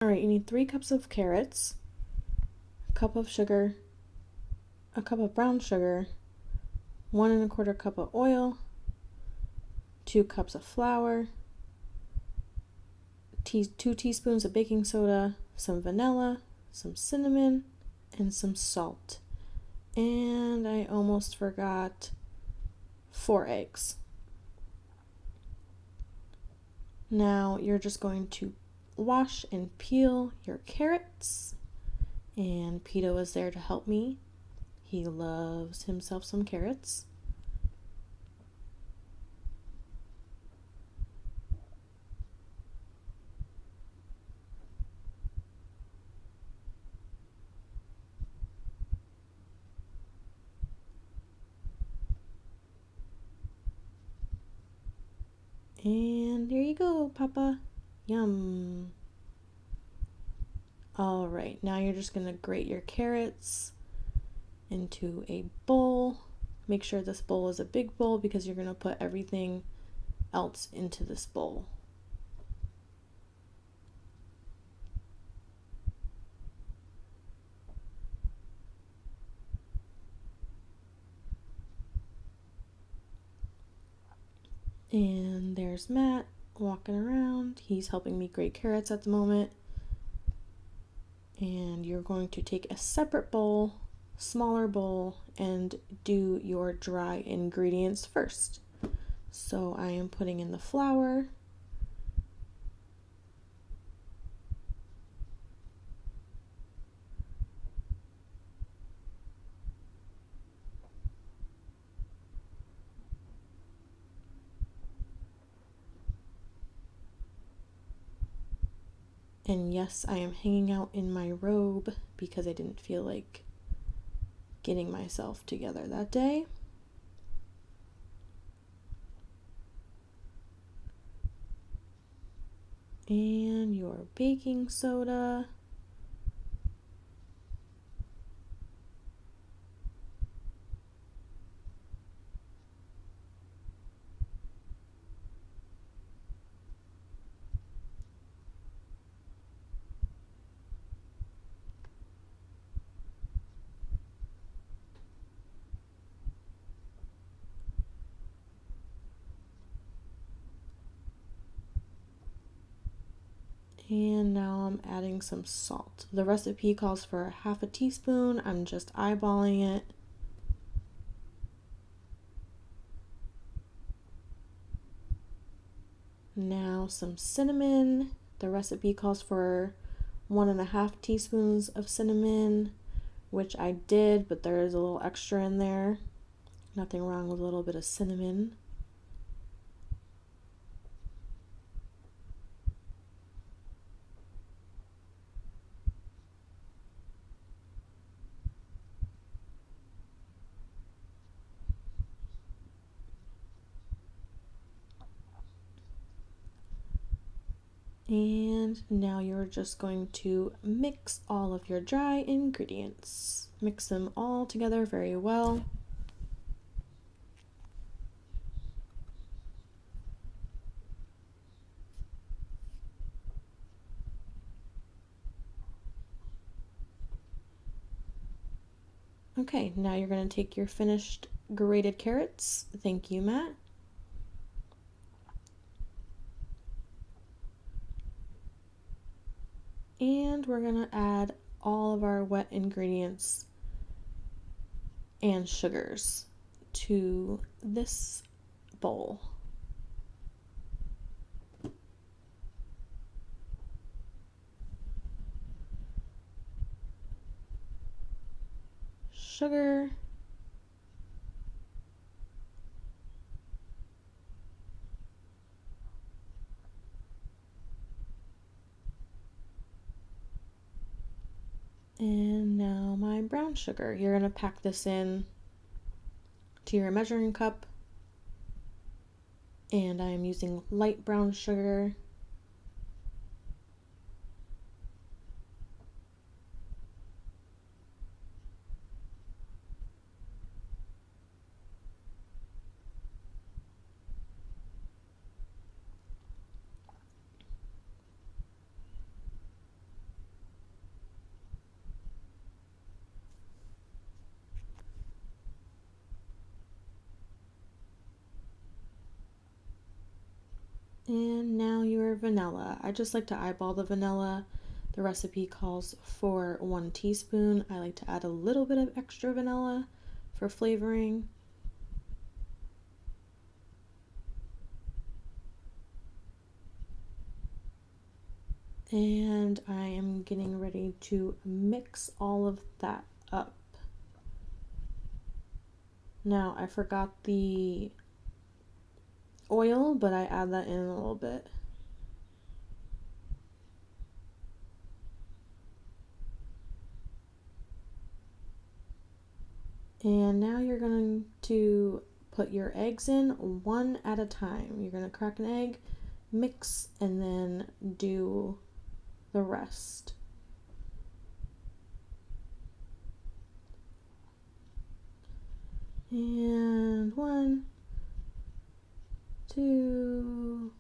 All right, you need 3 cups of carrots, a cup of sugar, a cup of brown sugar, 1 1/4 cup of oil, 2 cups of flour, 2 teaspoons of baking soda, some vanilla, some cinnamon, and some salt. And I almost forgot 4 eggs. Now you're just going to wash and peel your carrots, and Pito is there to help me. He loves himself some carrots. And there you go, Papa. Yum. All right, now you're just gonna grate your carrots into a bowl. Make sure this bowl is a big bowl because you're gonna put everything else into this bowl. And there's Matt walking around. He's helping me grate carrots at the moment. And you're going to take a separate bowl, smaller bowl, and do your dry ingredients first. So I am putting in the flour, and yes, I am hanging out in my robe because I didn't feel like getting myself together that day. And your baking soda. And now I'm adding some salt. The recipe calls for 1/2 teaspoon. I'm just eyeballing it. Now some cinnamon. The recipe calls for 1 1/2 teaspoons of cinnamon, which I did, but there is a little extra in there. Nothing wrong with a little bit of cinnamon. And now you're just going to mix all of your dry ingredients. Mix them all together very well. Okay, now you're going to take your finished grated carrots. Thank you, Matt. And we're going to add all of our wet ingredients and sugars to this bowl. Sugar, and now my brown sugar. You're going to pack this in to your measuring cup, and I am using light brown sugar. And now your vanilla. I just like to eyeball the vanilla. The recipe calls for 1 teaspoon. I like to add a little bit of extra vanilla for flavoring. And I am getting ready to mix all of that up. Now I forgot the oil, but I add that in a little bit. And now you're going to put your eggs in one at a time. You're going to crack an egg, mix, and then do the rest. And 1, 2,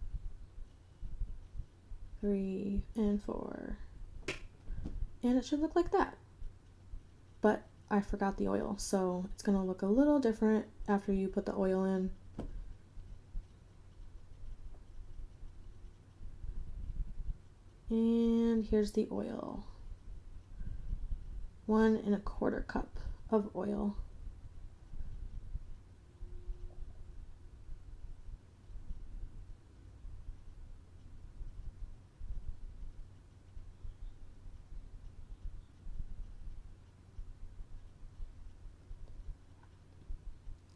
3, and 4. And it should look like that. But I forgot the oil, so it's going to look a little different after you put the oil in. And here's the oil. 1 1/4 cup of oil.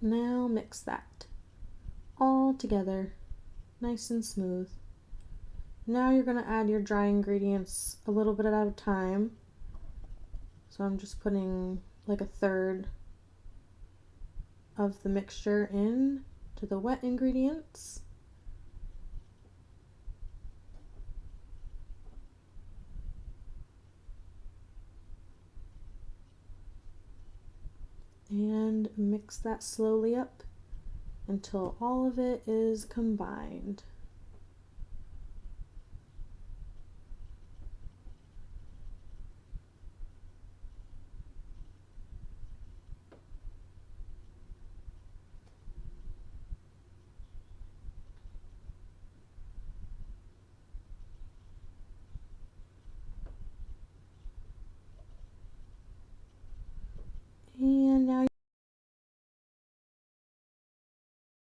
Now mix that all together, nice and smooth. Now you're going to add your dry ingredients a little bit at a time. So I'm just putting like 1/3 of the mixture in to the wet ingredients. And mix that slowly up until all of it is combined. And now you're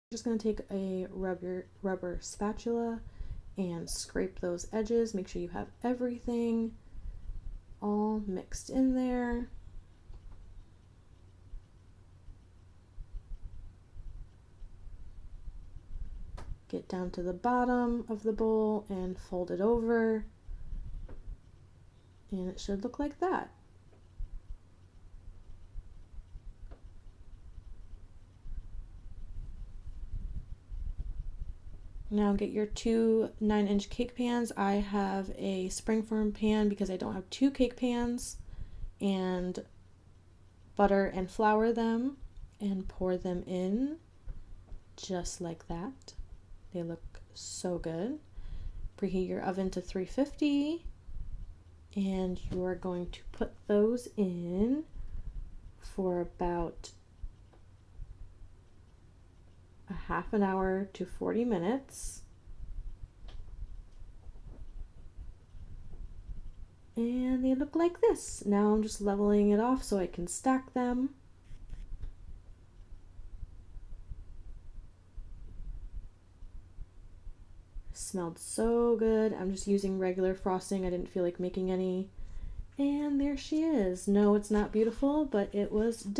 just going to take a rubber spatula and scrape those edges. Make sure you have everything all mixed in there. Get down to the bottom of the bowl and fold it over. And it should look like that. Now get your 2 9-inch cake pans. I have a springform pan because I don't have 2 cake pans, and butter and flour them and pour them in just like that. They look so good. Preheat your oven to 350 and you are going to put those in for about a half an hour to 40 minutes. And they look like this. Now I'm just leveling it off so I can stack them. Smelled so good. I'm just using regular frosting. I didn't feel like making any. And there she is. No, it's not beautiful, but it was delicious.